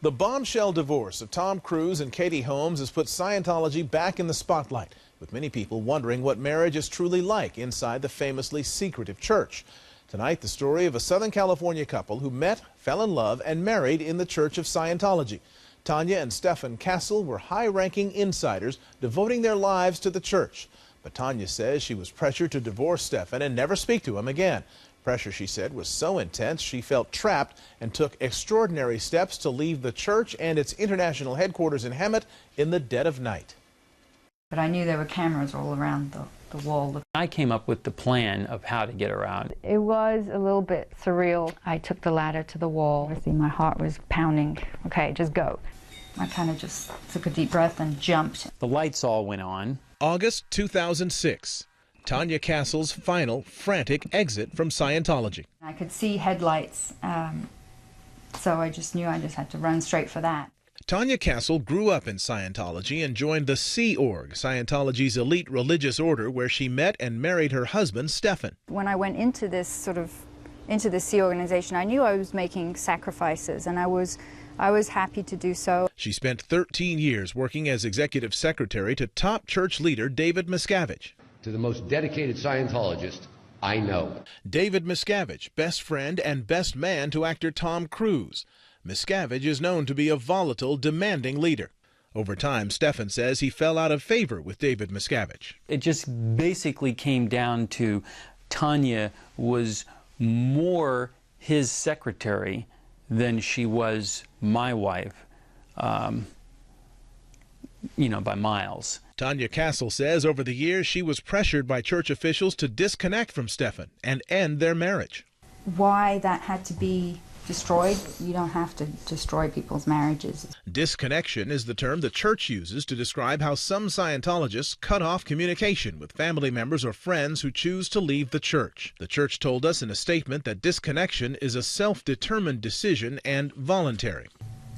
The bombshell divorce of Tom Cruise and Katie Holmes has put Scientology back in the spotlight, with many people wondering what marriage is truly like inside the famously secretive church. Tonight, the story of a Southern California couple who met, fell in love, and married in the Church of Scientology. Tanja and Tanja Castle were high-ranking insiders devoting their lives to the church. But Tanja says she was pressured to divorce Stefan and never speak to him again. Pressure, she said, was so intense she felt trapped and took extraordinary steps to leave the church and its international headquarters in Hemet in the dead of night. But I knew there were cameras all around the wall. I came up with the plan of how to get around. It was a little bit surreal. I took the ladder to the wall. I see my heart was pounding. Okay, just go. I kind of just took a deep breath and jumped. The lights all went on. August 2006. Tanja Castle's final frantic exit from Scientology. I could see headlights, so I just knew I just had to run straight for that. Tanja Castle grew up in Scientology and joined the Sea Org, Scientology's elite religious order, where she met and married her husband, Stefan. When I went into this into the Sea organization, I knew I was making sacrifices, and I was happy to do so. She spent 13 years working as executive secretary to top church leader David Miscavige. To the most dedicated Scientologist I know. David Miscavige, best friend and best man to actor Tom Cruise. Miscavige is known to be a volatile, demanding leader. Over time, Stefan says he fell out of favor with David Miscavige. It just basically came down to Tanja was more his secretary than she was my wife, by miles. Tanja Castle says over the years she was pressured by church officials to disconnect from Stefan and end their marriage. Why that had to be destroyed? You don't have to destroy people's marriages. Disconnection is the term the church uses to describe how some Scientologists cut off communication with family members or friends who choose to leave the church. The church told us in a statement that disconnection is a self-determined decision and voluntary.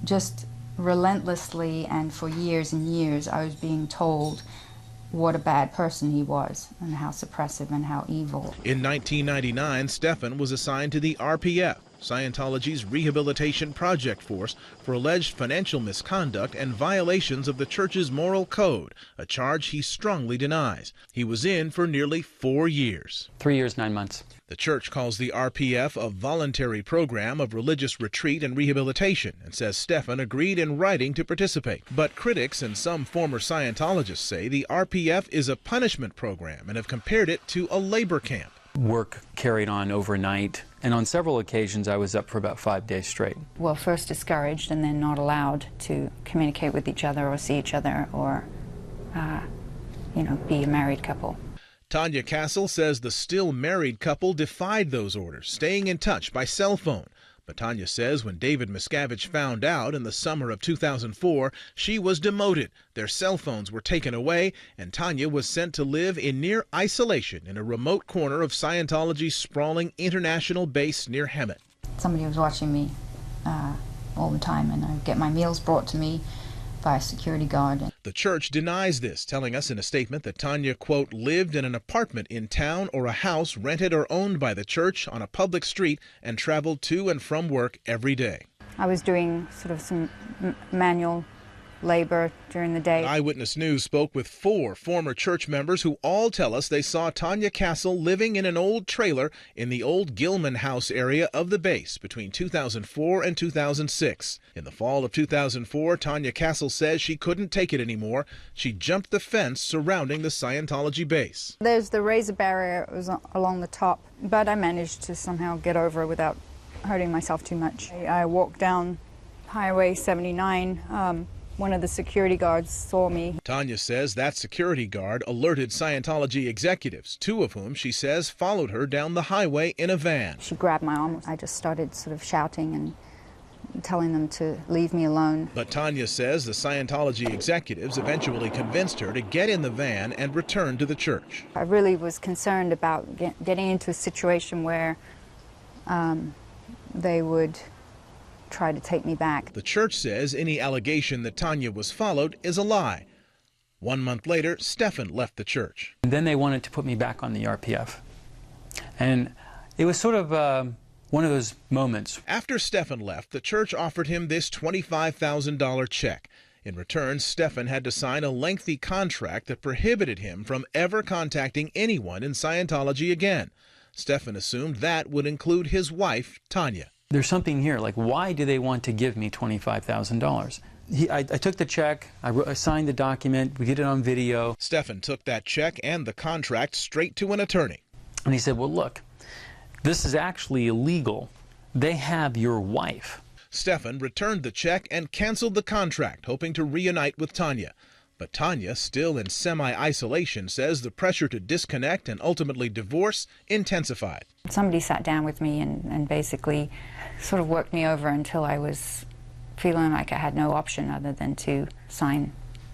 Just relentlessly and for years and years I was being told what a bad person he was and how suppressive and how evil. In 1999, Stefan was assigned to the RPF, Scientology's Rehabilitation Project Force, for alleged financial misconduct and violations of the church's moral code, a charge he strongly denies. He was in for nearly 4 years. 3 years, 9 months. The church calls the RPF a voluntary program of religious retreat and rehabilitation and says Stefan agreed in writing to participate. But critics and some former Scientologists say the RPF is a punishment program and have compared it to a labor camp. Work carried on overnight, and on several occasions I was up for about 5 days straight. Well, first discouraged and then not allowed to communicate with each other or see each other or, be a married couple. Tanja Castle says the still married couple defied those orders, staying in touch by cell phone. But Tanja says when David Miscavige found out in the summer of 2004, she was demoted. Their cell phones were taken away, and Tanja was sent to live in near isolation in a remote corner of Scientology's sprawling international base near Hemet. Somebody was watching me all the time, and I would get my meals brought to me by a security guard. The church denies this, telling us in a statement that Tanja, quote, lived in an apartment in town or a house rented or owned by the church on a public street and traveled to and from work every day. I was doing sort of some manual labor during the day. Eyewitness News spoke with 4 former church members who all tell us they saw Tanja Castle living in an old trailer in the old Gilman House area of the base between 2004 and 2006. In the fall of 2004, Tanja Castle says she couldn't take it anymore. She jumped the fence surrounding the Scientology base. There's the razor barrier, it was along the top, but I managed to somehow get over it without hurting myself too much. I walked down Highway 79. One of the security guards saw me. Tanja says that security guard alerted Scientology executives, 2 of whom she says followed her down the highway in a van. She grabbed my arm. I just started sort of shouting and telling them to leave me alone. But Tanja says the Scientology executives eventually convinced her to get in the van and return to the church. I really was concerned about getting into a situation where they would try to take me back. The church says any allegation that Tanja was followed is a lie. 1 month later, Stefan left the church. And then they wanted to put me back on the RPF. And it was sort of one of those moments. After Stefan left, the church offered him this $25,000 check. In return, Stefan had to sign a lengthy contract that prohibited him from ever contacting anyone in Scientology again. Stefan assumed that would include his wife, Tanja. There's something here, like, why do they want to give me $25,000? I took the check, I signed the document, we did it on video. Stefan took that check and the contract straight to an attorney. And he said, well, look, this is actually illegal. They have your wife. Stefan returned the check and canceled the contract, hoping to reunite with Tanja. But Tanja, still in semi-isolation, says the pressure to disconnect and ultimately divorce intensified. Somebody sat down with me and basically sort of worked me over until I was feeling like I had no option other than to sign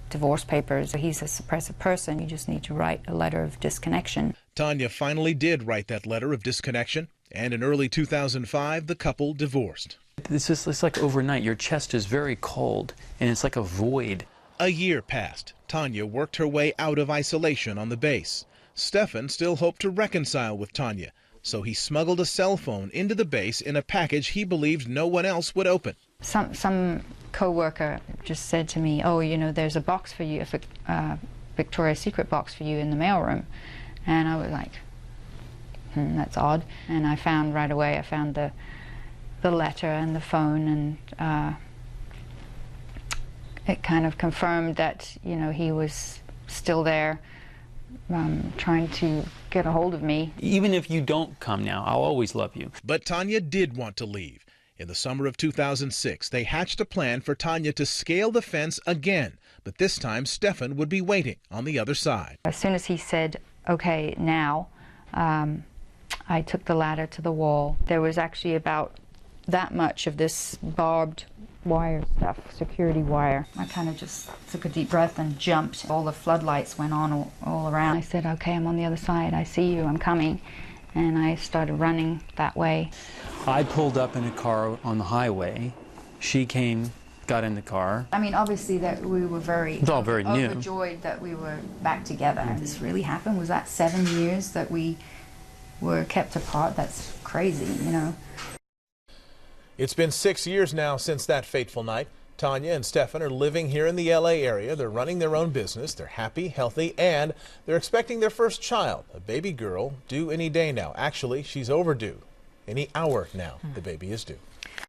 divorce papers. He's a suppressive person. You just need to write a letter of disconnection. Tanja finally did write that letter of disconnection, and in early 2005, the couple divorced. It's like overnight. Your chest is very cold, and it's like a void. A year passed. Tanja worked her way out of isolation on the base. Stefan still hoped to reconcile with Tanja, so he smuggled a cell phone into the base in a package he believed no one else would open. Some co-worker just said to me, oh, you know, there's a box for you, a Victoria's Secret box for you in the mailroom. And I was like, that's odd. And I found right away, I found the letter and the phone, and it kind of confirmed that, you know, he was still there trying to get a hold of me. Even if you don't come now, I'll always love you. But Tanja did want to leave. In the summer of 2006, they hatched a plan for Tanja to scale the fence again, but this time Stefan would be waiting on the other side. As soon as he said, okay, now, I took the ladder to the wall. There was actually about that much of this barbed wire stuff, security wire. I kind of just took a deep breath and jumped. All the floodlights went on all around. I said, okay, I'm on the other side. I see you, I'm coming. And I started running that way. I pulled up in a car on the highway. She came, got in the car. I mean, obviously that we were It's all very new. overjoyed that we were back together. And this really happened. Was that 7 years that we were kept apart? That's crazy, you know. It's been 6 years now since that fateful night. Tanja and Stefan are living here in the LA area. They're running their own business. They're happy, healthy, and they're expecting their first child, a baby girl, due any day now. Actually, she's overdue. Any hour now, the baby is due.